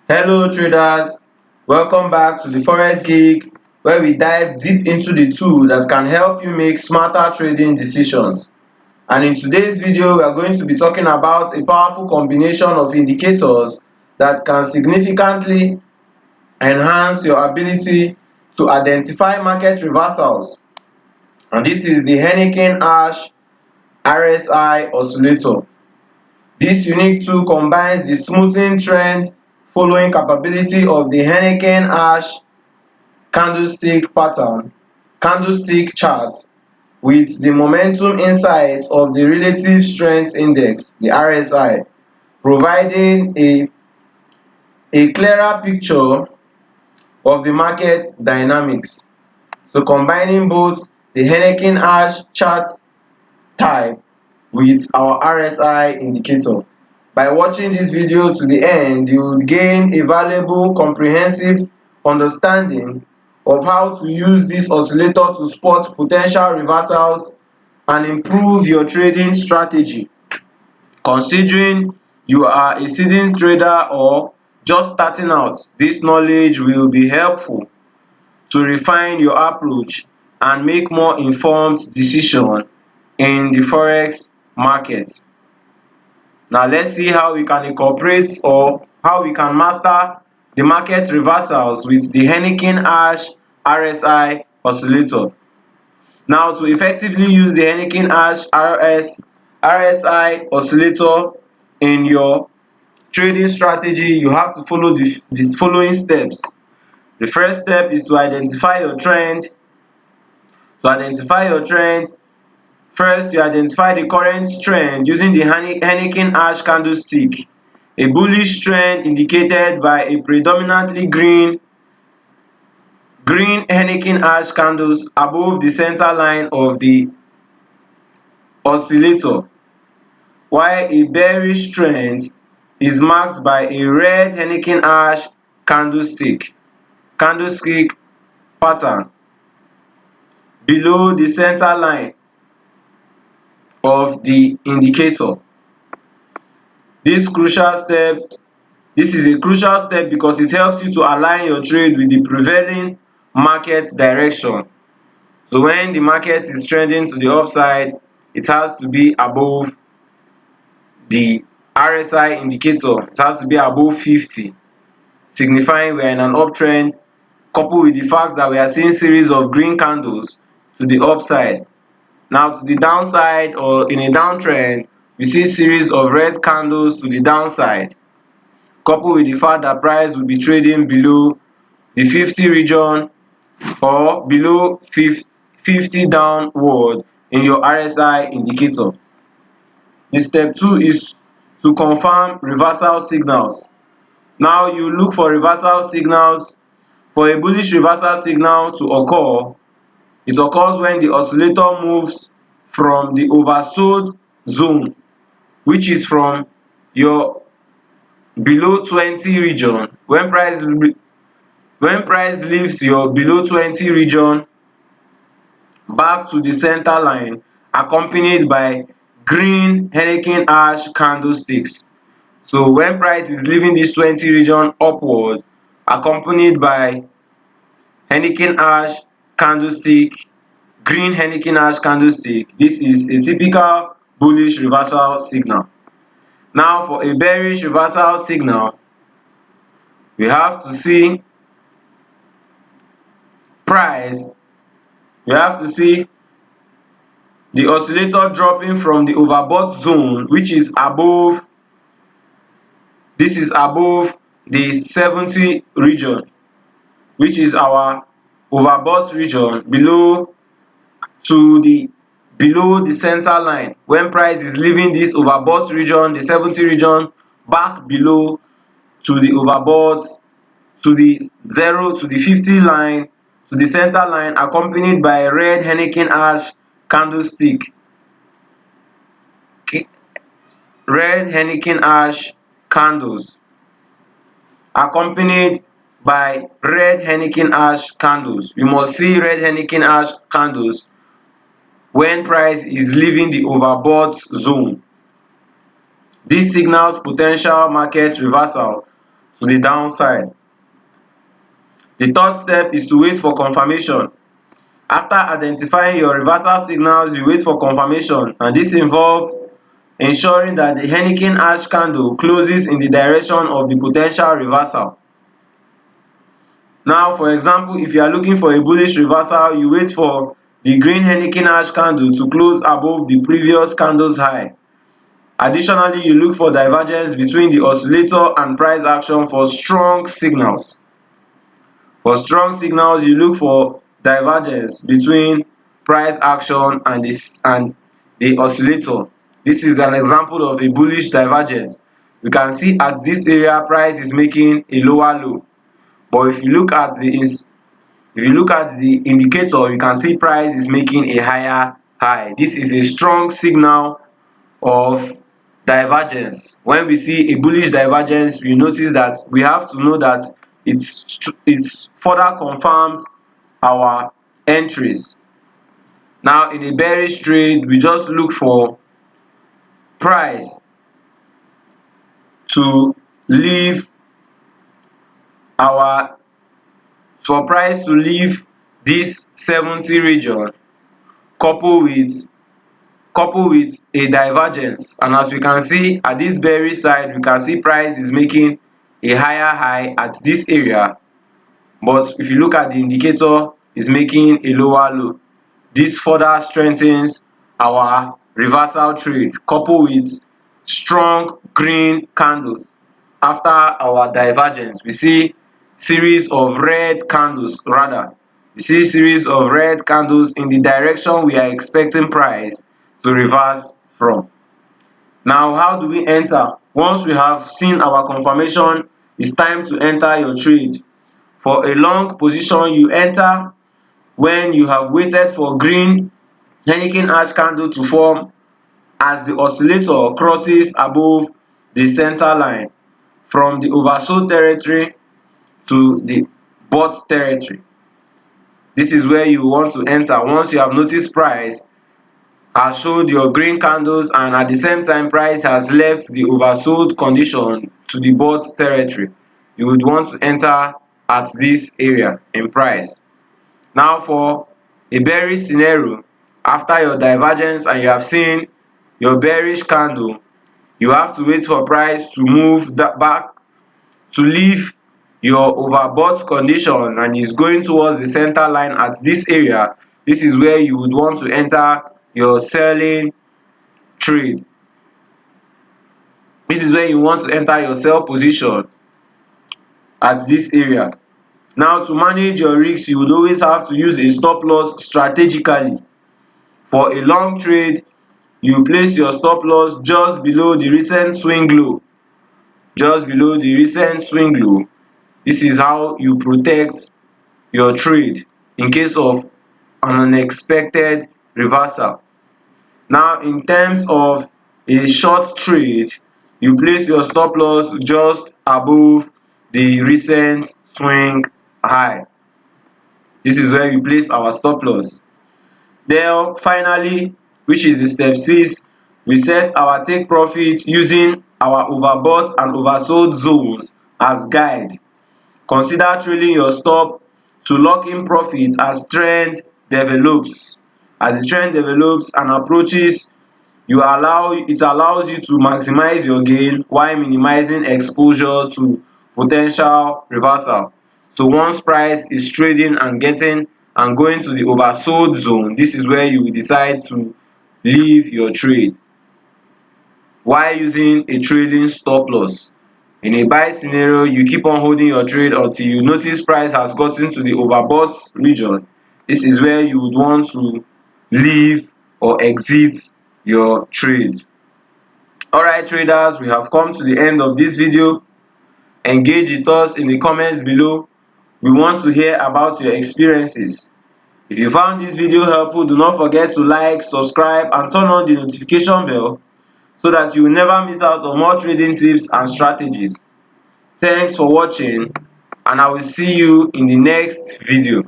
Hello traders, welcome back to the Forex Gig, where we dive deep into the tool that can help you make smarter trading decisions. And in today's video, we are going to be talking about a powerful combination of indicators that can significantly enhance your ability to identify market reversals. And this is the Heiken Ashi RSI Oscillator. This unique tool combines the smoothing trend following capability of the Heiken Ashi candlestick chart with the momentum insight of the relative strength index, the RSI, providing a clearer picture of the market dynamics. So combining both the Heiken Ashi chart type with our RSI indicator. By watching this video to the end, you will gain a valuable, comprehensive understanding of how to use this oscillator to spot potential reversals and improve your trading strategy. Considering you are a seasoned trader or just starting out, this knowledge will be helpful to refine your approach and make more informed decisions in the Forex market. Now let's see how we can incorporate or how we can master the market reversals with the Heiken Ashi RSI Oscillator. Now to effectively use the Heiken Ashi RSI Oscillator in your trading strategy, you have to follow the following steps. The first step is to identify your trend. First, you identify the current trend using the Heiken Ashi candlestick, a bullish trend indicated by a predominantly green Heiken Ashi candles above the center line of the oscillator, while a bearish trend is marked by a red Heiken Ashi candlestick pattern below the center line of the indicator. This is a crucial step because it helps you to align your trade with the prevailing market direction. So when the market is trending to the upside, it has to be above the RSI indicator. It has to be above 50, signifying we are in an uptrend, coupled with the fact that we are seeing series of green candles to the upside. Now to the downside, or in a downtrend, we see series of red candles to the downside, coupled with the fact that price will be trading below the 50 region or below 50 downward in your RSI indicator. The step 2 is to confirm reversal signals. Now you look for reversal signals. For a bullish reversal signal to occur, it occurs when the oscillator moves from the oversold zone, which is from your below 20 region. When price leaves your below 20 region back to the center line, accompanied by green Heiken Ashi candlesticks. So when price is leaving this 20 region upward, accompanied by Heiken Ashi candlestick, green Heiken Ashi candlestick, this is a typical bullish reversal signal. Now for a bearish reversal signal, we have to see the oscillator dropping from the overbought zone, which is above the 70 region, which is our overbought region, below the center line. When price is leaving this overbought region, the 70 region, back below to the overbought, to the 0 to the 50 line, to the center line, accompanied by a red Heiken Ashi candlestick, red Heiken Ashi candles, accompanied by red Heiken Ashi candles. You must see red Heiken Ashi candles when price is leaving the overbought zone. This signals potential market reversal to the downside. The third step is to wait for confirmation. After identifying your reversal signals, you wait for confirmation, and this involves ensuring that the Heiken Ashi candle closes in the direction of the potential reversal. Now, for example, if you are looking for a bullish reversal, you wait for the green Heiken Ashi candle to close above the previous candle's high. Additionally, you look for divergence between the oscillator and price action for strong signals. For strong signals, you look for divergence between price action and the oscillator. This is an example of a bullish divergence. You can see at this area price is making a lower low, but if you look at the indicator, you can see price is making a higher high. This is a strong signal of divergence. When we see a bullish divergence, we notice that we have to know that it's further confirms our entries. Now, in a bearish trade, we just look for price to leave our for price to leave this 70 region, coupled with a divergence. And as we can see at this bearish side, we can see price is making a higher high at this area, but if you look at the indicator, is making a lower low. This further strengthens our reversal trade, coupled with strong green candles. After our divergence, we see series of red candles, in the direction we are expecting price to reverse from. Now, how do we enter? Once we have seen our confirmation, it's time to enter your trade. For a long position, you enter when you have waited for green Heiken Ashi candle to form as the oscillator crosses above the center line from the oversold territory to the bought territory. This is where you want to enter once you have noticed price has showed your green candles, and at the same time price has left the oversold condition to the bought territory. You would want to enter at this area in price. Now, for a bearish scenario, after your divergence and you have seen your bearish candle, you have to wait for price to move back to leave your overbought condition and is going towards the center line at this area. This is where you would want to enter your selling trade. This is where you want to enter your sell position at this area. Now, to manage your risks, you would always have to use a stop loss strategically. For a long trade, you place your stop loss just below the recent swing low. This is how you protect your trade in case of an unexpected reversal. Now, in terms of a short trade, you place your stop loss just above the recent swing high. This is where we place our stop loss. Then finally, which is the step 6, we set our take profit using our overbought and oversold zones as guide. Consider trailing your stop to lock in profit as trend develops. As the trend develops and approaches, it allows you to maximize your gain while minimizing exposure to potential reversal. So once price is trading and going to the oversold zone, this is where you will decide to leave your trade while using a trailing stop loss. In a buy scenario, you keep on holding your trade until you notice price has gotten to the overbought region. This is where you would want to leave or exit your trade. Alright traders, we have come to the end of this video. Engage with us in the comments below. We want to hear about your experiences. If you found this video helpful, do not forget to like, subscribe and turn on the notification bell so that you will never miss out on more trading tips and strategies. Thanks for watching, and I will see you in the next video.